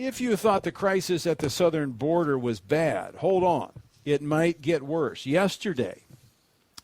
If you thought the crisis at the southern border was bad, hold on. It might get worse. Yesterday,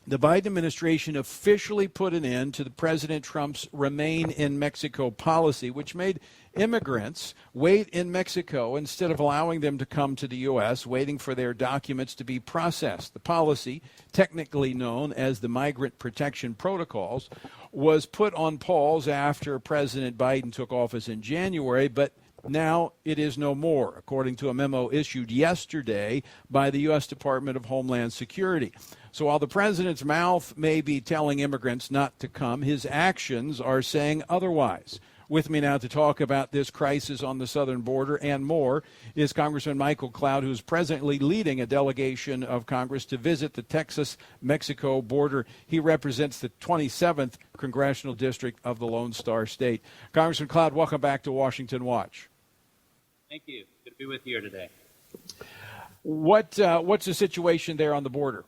the Biden administration officially put an end to the President Trump's Remain in Mexico policy, which made immigrants wait in Mexico instead of allowing them to come to the U.S., waiting for their documents to be processed. The policy, technically known as the Migrant Protection Protocols, was put on pause after President Biden took office in January, but now it is no more, according to a memo issued yesterday by the U.S. Department of Homeland Security. So while the president's mouth may be telling immigrants not to come, his actions are saying otherwise. With me now to talk about this crisis on the southern border and more is Congressman Michael Cloud, who is presently leading a delegation of Congress to visit the Texas-Mexico border. He represents the 27th Congressional District of the Lone Star State. Congressman Cloud, welcome back to Washington Watch. Thank you. Good to be with you here today. What's the situation there on the border?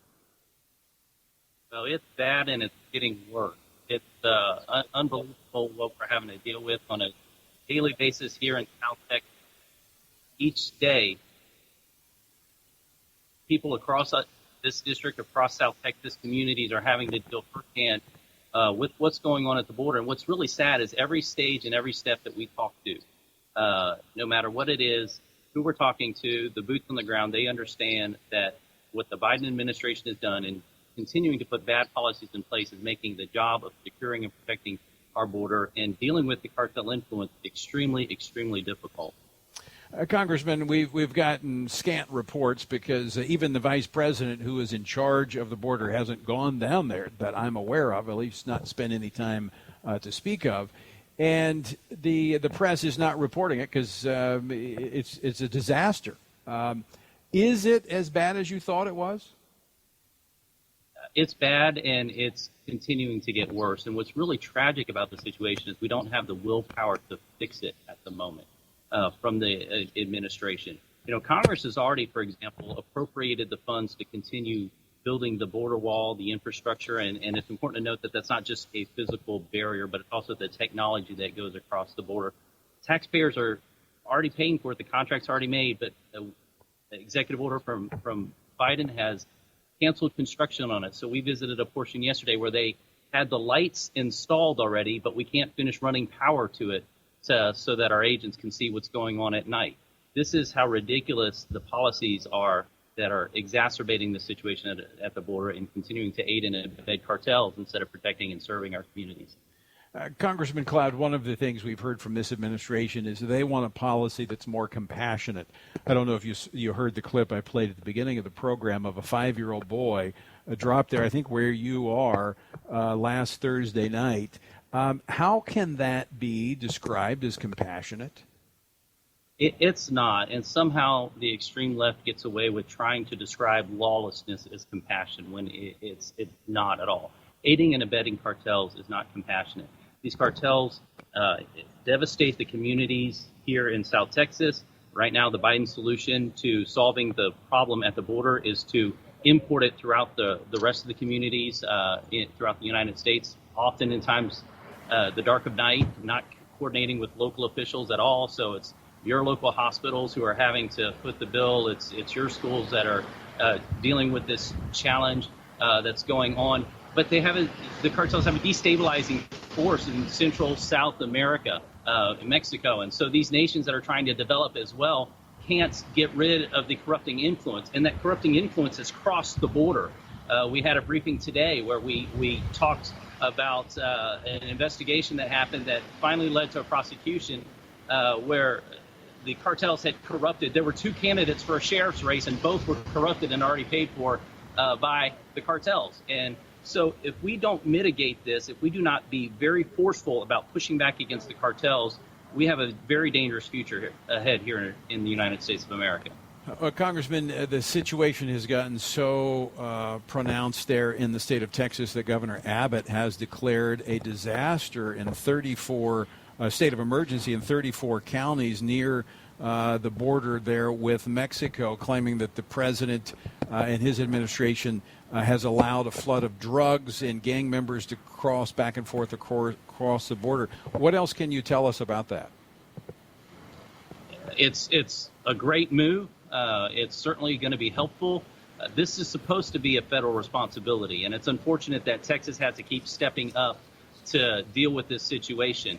Well, it's bad and it's getting worse. It's unbelievable what we're having to deal with on a daily basis here in South Texas. Each day, people across this district, across South Texas communities are having to deal firsthand with what's going on at the border. And what's really sad is every stage and every step that we talk to, no matter what it is, who we're talking to, the boots on the ground, they understand that what the Biden administration has done in continuing to put bad policies in place is making the job of securing and protecting our border and dealing with the cartel influence extremely, extremely difficult. Congressman, we've gotten scant reports because even the vice president who is in charge of the border hasn't gone down there that I'm aware of, at least not spent any time to speak of. And the press is not reporting it because it's a disaster. Is it as bad as you thought it was? It's bad, and it's continuing to get worse. And what's really tragic about the situation is we don't have the willpower to fix it at the moment from the administration. You know, Congress has already, for example, appropriated the funds to continue building the border wall, the infrastructure, and it's important to note that that's not just a physical barrier, but it's also the technology that goes across the border. Taxpayers are already paying for it. The contract's already made, but the executive order from Biden has canceled construction on it. So we visited a portion yesterday where they had the lights installed already, but we can't finish running power to it so that our agents can see what's going on at night. This is how ridiculous the policies are that are exacerbating the situation at the border and continuing to aid and abet cartels instead of protecting and serving our communities. Congressman Cloud, one of the things we've heard from this administration is they want a policy that's more compassionate. I don't know if you heard the clip I played at the beginning of the program of a 5-year-old boy dropped there, I think where you are, last Thursday night. How can that be described as compassionate? It's not, and somehow the extreme left gets away with trying to describe lawlessness as compassion when it's not at all. Aiding and abetting cartels is not compassionate. These cartels devastate the communities here in South Texas. Right now, the Biden solution to solving the problem at the border is to import it throughout the rest of the communities throughout the United States, often in times the dark of night, not coordinating with local officials at all. So it's your local hospitals who are having to foot the bill. It's your schools that are dealing with this challenge that's going on. But the cartels have a destabilizing force in Central South America, in Mexico. And so these nations that are trying to develop as well can't get rid of the corrupting influence. And that corrupting influence has crossed the border. We had a briefing today where we talked about an investigation that happened that finally led to a prosecution where the cartels had corrupted. There were 2 candidates for a sheriff's race, and both were corrupted and already paid for by the cartels. And so if we don't mitigate this, if we do not be very forceful about pushing back against the cartels, we have a very dangerous future ahead here in the United States of America. Congressman, the situation has gotten so pronounced there in the state of Texas that Governor Abbott has declared a disaster in 34 state of emergency in 34 counties near the border there with Mexico, claiming that the president and his administration has allowed a flood of drugs and gang members to cross back and forth across the border. What else can you tell us about that? It's a great move. It's certainly going to be helpful. This is supposed to be a federal responsibility, and it's unfortunate that Texas had to keep stepping up to deal with this situation.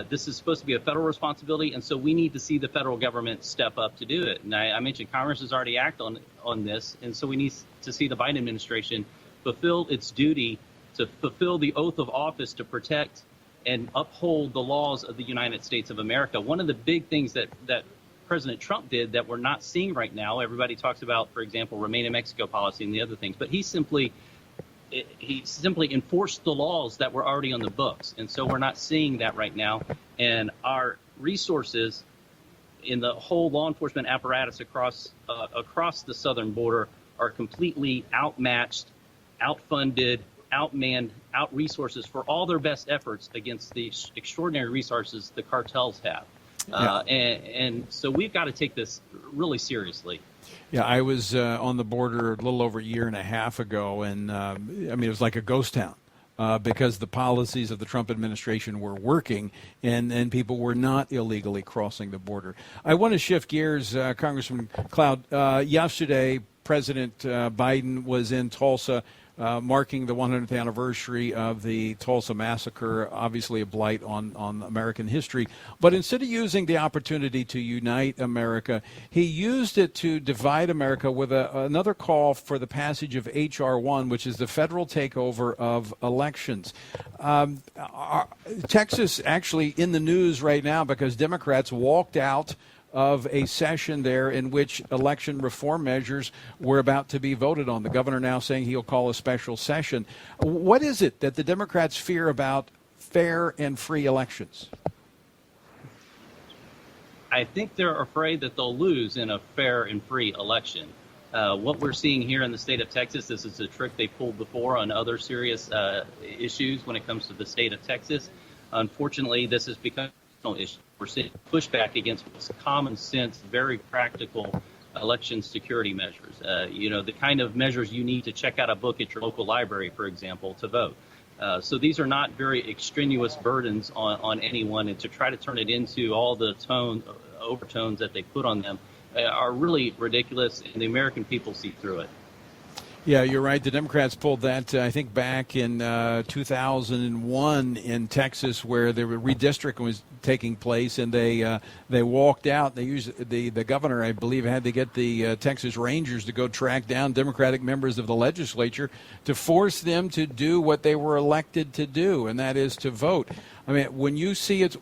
This is supposed to be a federal responsibility, and so we need to see the federal government step up to do it. And I mentioned Congress has already acted on this, and so we need to see the Biden administration fulfill its duty to fulfill the oath of office to protect and uphold the laws of the United States of America. One of the big things that President Trump did that we're not seeing right now, everybody talks about, for example, Remain in Mexico policy and the other things, but he simply enforced the laws that were already on the books. And so we're not seeing that right now. And our resources in the whole law enforcement apparatus across the southern border are completely outmatched, outfunded, outmanned, out-resources for all their best efforts against the extraordinary resources the cartels have. And so we've got to take this really seriously. Yeah, I was on the border a little over a year and a half ago, and it was like a ghost town because the policies of the Trump administration were working, and people were not illegally crossing the border. I want to shift gears, Congressman Cloud. Yesterday, President Biden was in Tulsa, marking the 100th anniversary of the Tulsa massacre, obviously a blight on American history. But instead of using the opportunity to unite America, he used it to divide America with another call for the passage of H.R. 1, which is the federal takeover of elections. Texas actually in the news right now because Democrats walked out of a session there in which election reform measures were about to be voted on. The governor now saying he'll call a special session. What is it that the Democrats fear about fair and free elections? I think they're afraid that they'll lose in a fair and free election. What we're seeing here in the state of Texas, this is a trick they pulled before on other serious issues when it comes to the state of Texas. Unfortunately, this has become an issue. We're seeing pushback against common sense, very practical election security measures. The kind of measures you need to check out a book at your local library, for example, to vote. So these are not very extraneous burdens on anyone, and to try to turn it into all the overtones that they put on them are really ridiculous, and the American people see through it. Yeah, you're right. The Democrats pulled that, I think, back in 2001 in Texas, where the redistricting was taking place, and they walked out. They used the governor, I believe, had to get the Texas Rangers to go track down Democratic members of the legislature to force them to do what they were elected to do, and that is to vote. I mean, when you see it,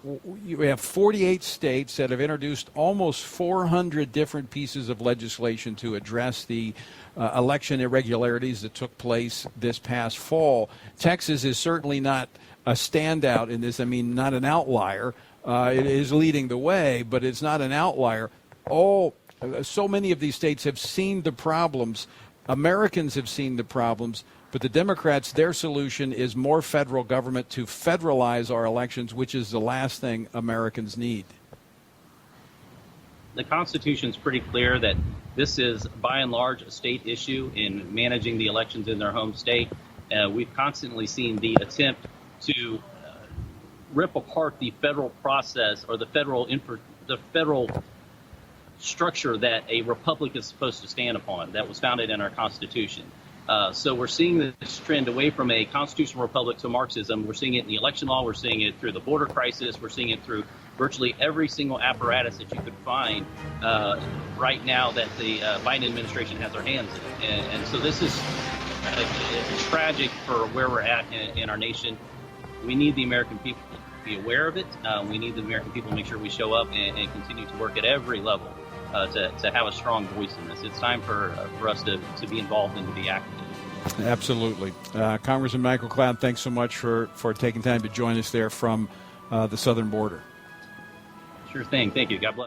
you have 48 states that have introduced almost 400 different pieces of legislation to address the election irregularities that took place this past fall. Texas is certainly not a standout in this. I mean, not an outlier. It is leading the way, but it's not an outlier. So many of these states have seen the problems. Americans have seen the problems. But the Democrats, their solution is more federal government to federalize our elections, which is the last thing Americans need. The Constitution is pretty clear that this is, by and large, a state issue in managing the elections in their home state. We've constantly seen the attempt to rip apart the federal process or the federal structure that a republic is supposed to stand upon, that was founded in our Constitution. So we're seeing this trend away from a constitutional republic to Marxism. We're seeing it in the election law. We're seeing it through the border crisis. We're seeing it through virtually every single apparatus that you could find right now that the Biden administration has their hands in. And so this is tragic for where we're at in our nation. We need the American people to be aware of it. We need the American people to make sure we show up and continue to work at every level to have a strong voice in this. It's time for us to be involved and to be active. Absolutely. Congressman Michael Cloud, thanks so much for taking time to join us there from the southern border. Sure thing. Thank you. God bless.